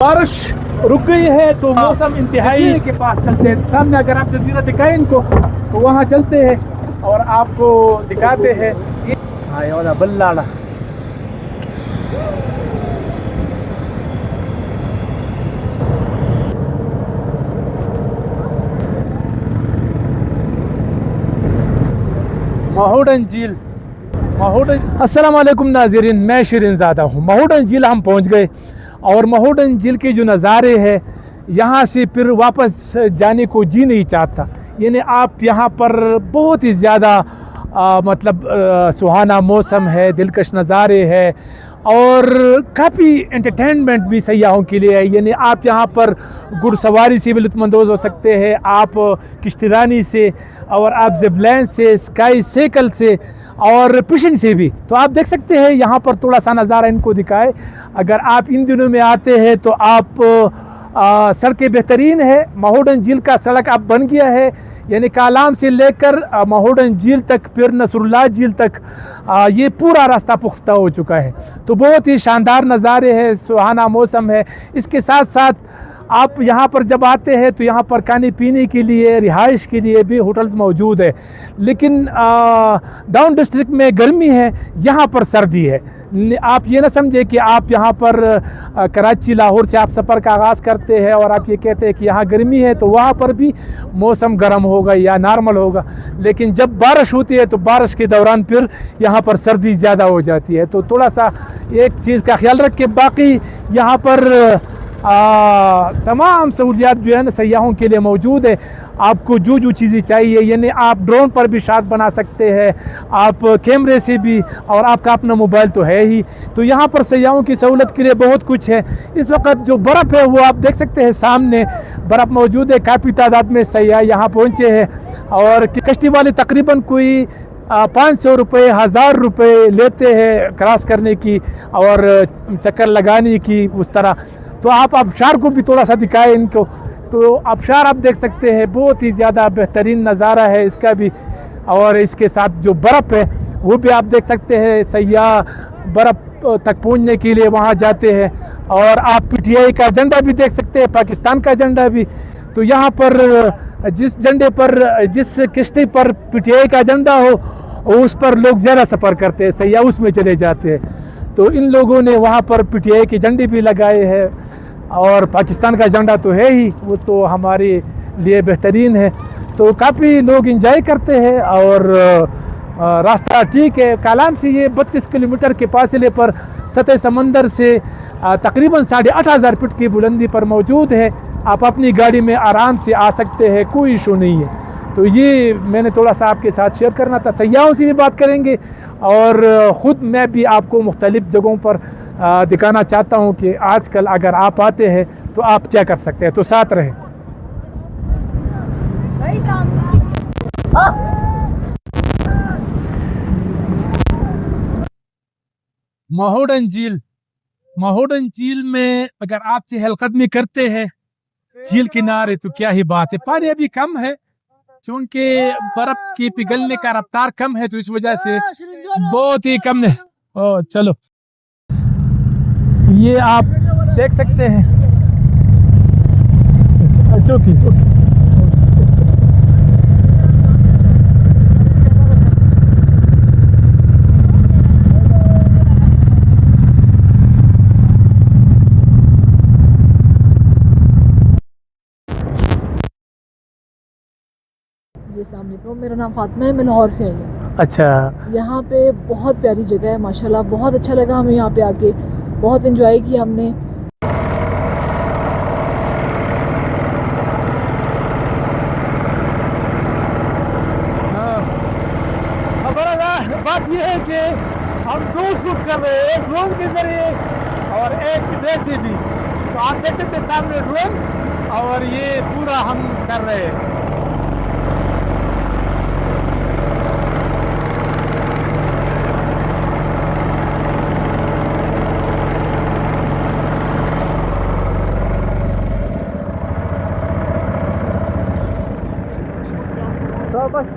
बारिश रुक गई है तो मौसम इंतहाई के पास चलते हैं। सामने अगर आप जजीरा दिखाएं इनको तो वहाँ चलते हैं और आपको दिखाते हैं। हाँ बल्लाड़ा महोडन झील। अस्सलाम वालेकुम नाज़रीन, मैं शिरीन ज़ादा हूँ। महोडन झील हम पहुँच गए और महोडन झील के जो नज़ारे हैं यहाँ से फिर वापस जाने को जी नहीं चाहता। यानी आप यहाँ पर बहुत ही ज़्यादा सुहाना मौसम है, दिलकश नज़ारे है और काफ़ी एंटरटेनमेंट भी सयाहों के लिए है। यानी आप यहाँ पर घुड़सवारी से भी लुत्फ़अंदोज़ हो सकते हैं, आप किश्तीरानी से और आप ज़िपलाइन से, स्काई साइकिल से और फिशिंग से भी। तो आप देख सकते हैं यहाँ पर थोड़ा सा नज़ारा इनको दिखाए। अगर आप इन दिनों में आते हैं तो आप सड़कें बेहतरीन है। महोडन झील का सड़क अब बन गया है, यानी कालाम से लेकर महोडन झील तक फिर नसरुल्लाह झील तक ये पूरा रास्ता पुख्ता हो चुका है। तो बहुत ही शानदार नज़ारे हैं, सुहाना मौसम है। इसके साथ साथ आप यहाँ पर जब आते हैं तो यहाँ पर खाने पीने के लिए, रिहाइश के लिए भी होटल्स मौजूद है। लेकिन डाउन डिस्ट्रिक्ट में गर्मी है, यहाँ पर सर्दी है। आप ये ना समझे कि आप यहाँ पर कराची लाहौर से आप सफ़र का आगाज़ करते हैं और आप ये कहते हैं कि यहाँ गर्मी है तो वहाँ पर भी मौसम गर्म होगा या नॉर्मल होगा। लेकिन जब बारिश होती है तो बारिश के दौरान फिर यहाँ पर सर्दी ज़्यादा हो जाती है। तो थोड़ा सा एक चीज़ का ख्याल रख के, बाकी यहाँ पर तमाम सहूलियात जो है ना सयाहों के लिए मौजूद है। आपको जो चीज़ें चाहिए, यानी आप ड्रोन पर भी शॉट बना सकते हैं, आप कैमरे से भी, और आपका अपना मोबाइल तो है ही। तो यहाँ पर सयाहों की सहूलत के लिए बहुत कुछ है। इस वक्त जो बर्फ़ है वो आप देख सकते हैं, सामने बर्फ़ मौजूद है। काफ़ी तादाद में सयाह यहाँ पहुँचे हैं और कश्ती वाले तकरीबन कोई 500 रुपये, 1000 रुपये लेते हैं क्रॉस करने की और चक्कर लगाने की उस तरह। तो आप आबशार को भी थोड़ा सा दिखाएं इनको। तो आबशार आप देख सकते हैं, बहुत ही ज़्यादा बेहतरीन नज़ारा है इसका भी। और इसके साथ जो बर्फ़ है वो भी आप देख सकते हैं। सयाह बर्फ़ तक पहुंचने के लिए वहां जाते हैं। और आप PTI का झंडा भी देख सकते हैं, पाकिस्तान का झंडा भी। तो यहाँ पर जिस झंडे पर, जिस किश्ती पर PTI का झंडा हो उस पर लोग ज़्यादा सफ़र करते हैं, सयाह उसमें चले जाते हैं। तो इन लोगों ने वहाँ पर PTI के झंडे भी लगाए हैं और पाकिस्तान का झंडा तो है ही, वो तो हमारे लिए बेहतरीन है। तो काफ़ी लोग इंजॉय करते हैं और रास्ता ठीक है। कालाम से ये 32 किलोमीटर के फासले पर सतह समंदर से तकरीबन 8500 फीट की बुलंदी पर मौजूद है। आप अपनी गाड़ी में आराम से आ सकते हैं, कोई इशू नहीं है। तो ये मैंने थोड़ा सा आपके साथ शेयर करना था। सयाहों से भी बात करेंगे और ख़ुद मैं भी आपको मुख्तलिफ़ जगहों पर दिखाना चाहता हूँ कि आजकल अगर आप आते हैं तो आप क्या कर सकते हैं। तो साथ रहें। महोडन झील। महोडन झील में अगर आप चहलकदमी करते हैं झील किनारे तो क्या ही बात है। पानी अभी कम है क्योंकि बर्फ की पिघलने का रफ्तार कम है, तो इस वजह से बहुत ही कम है। ओ चलो, ये आप देख सकते हैं। मेरा नाम फातिमा है, मैं लाहौर से आई हूँ। अच्छा, यहाँ पे बहुत प्यारी जगह है माशाल्लाह, बहुत अच्छा लगा हमें यहाँ पे आके, बहुत एंजॉय किया हमने। बात यह है कि हम दो शूट कर रहे हैं, एक ड्रोन के जरिए और एक वैसे भी। तो आप देख सकते हैं सामने ड्रोन और ये पूरा हम कर रहे हैं। तो बस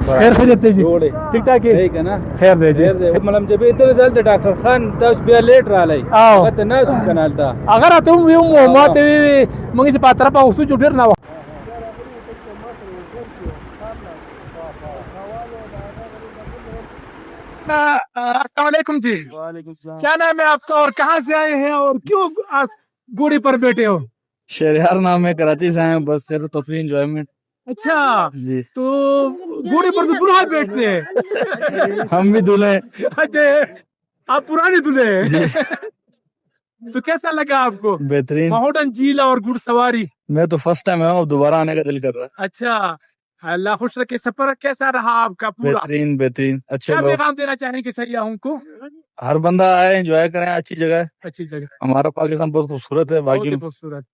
खैर खैरियत है जी जोड़े ठीक ठाक है ठीक है ना खैर दे जी मतलब जब इधर चलते डॉक्टर खान तब बिया लेट रहा लाई आओ कत ना सुकनाल था agar atum yung mo te mangisi patra pa ustu judir na अस्सलाम वालेकुम जी क्या नाम है आपका और कहाँ से आए हैं और क्यों आज घोड़े पर बैठे हो शहरियार नाम है, कराची से आए, बस सिर्फ तफरी एंजॉयमेंट अच्छा जी। तो घोड़े पर तो दूल्हा बैठते हैं हम भी दूल्हे हैं। अच्छा आप पुराने दूल्हे हैं तो कैसा लगा आपको बेहतरीन। माहौटन झील और घुड़सवारी मैं तो फर्स्ट टाइम आया हूँ, दोबारा आने का दिल कर रहा है। अच्छा अल्लाह खुश रखे सफर कैसा रहा आपका पूरा बेहतरीन बेहतरीन, अच्छे क्या लोग। पैगाम देना चाहेंगे सयाहों को हर बंदा आए, एंजॉय करें, अच्छी जगह है। अच्छी जगह हमारा पाकिस्तान बहुत खूबसूरत है। बहुत ही बाकी खूबसूरत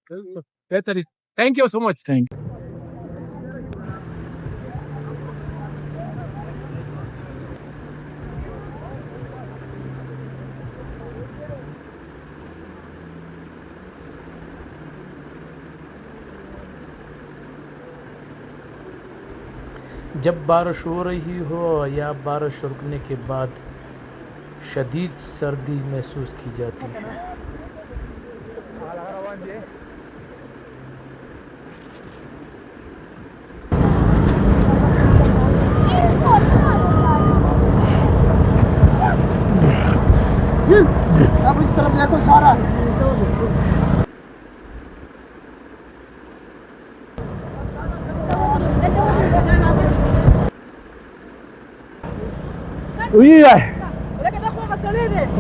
बेहतरीन thank you so much thank you. जब बारिश हो रही हो या बारिश रुकने के बाद शदीद सर्दी महसूस की जाती है।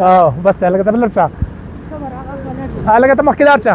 हाँ बस त्याला का तबला चा आला का तमक किधर चा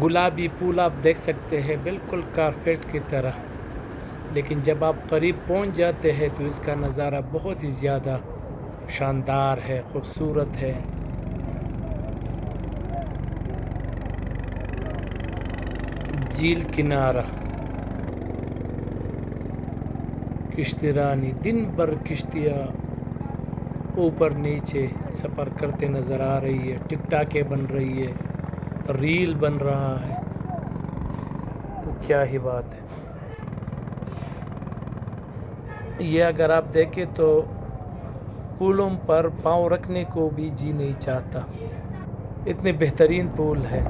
गुलाबी फूल आप देख सकते हैं बिल्कुल कारपेट की तरह, लेकिन जब आप करीब पहुंच जाते हैं तो इसका नज़ारा बहुत ही ज़्यादा शानदार है, खूबसूरत है। झील किनारा किश्तीरानी दिन भर किश्तियाँ ऊपर नीचे सफ़र करते नज़र आ रही है, टिकटाकें बन रही है, रील बन रहा है, तो क्या ही बात है। ये अगर आप देखें तो पुलों पर पाँव रखने को भी जी नहीं चाहता, इतने बेहतरीन पुल है।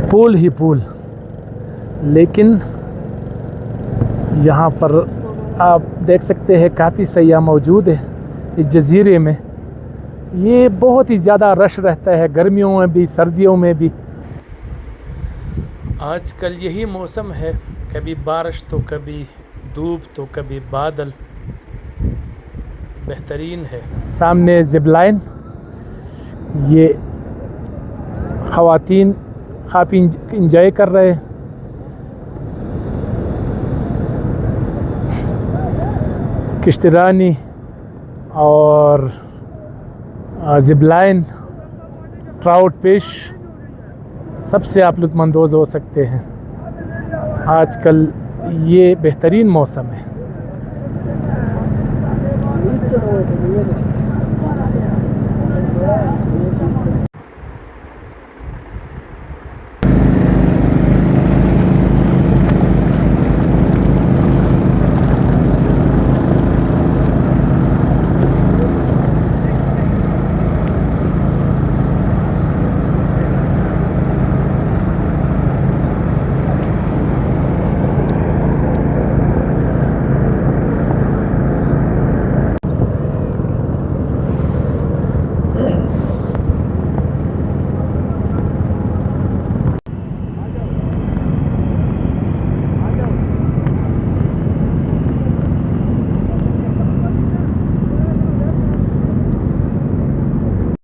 पुल ही पुल, लेकिन यहाँ पर आप देख सकते हैं काफ़ी सयाह मौजूद है इस जजीरे में। ये बहुत ही ज़्यादा रश रहता है गर्मियों में भी सर्दियों में भी। आजकल यही मौसम है, कभी बारिश तो कभी धूप तो कभी बादल, बेहतरीन है। सामने ज़िप-लाइन, ये ख़वातीन काफ़ी इंजॉय कर रहे हैं। किश्तरानी और ज़िप-लाइन, ट्राउट फिश, सबसे आप लुत्फ़अंदोज़ हो सकते हैं। आजकल ये बेहतरीन मौसम है।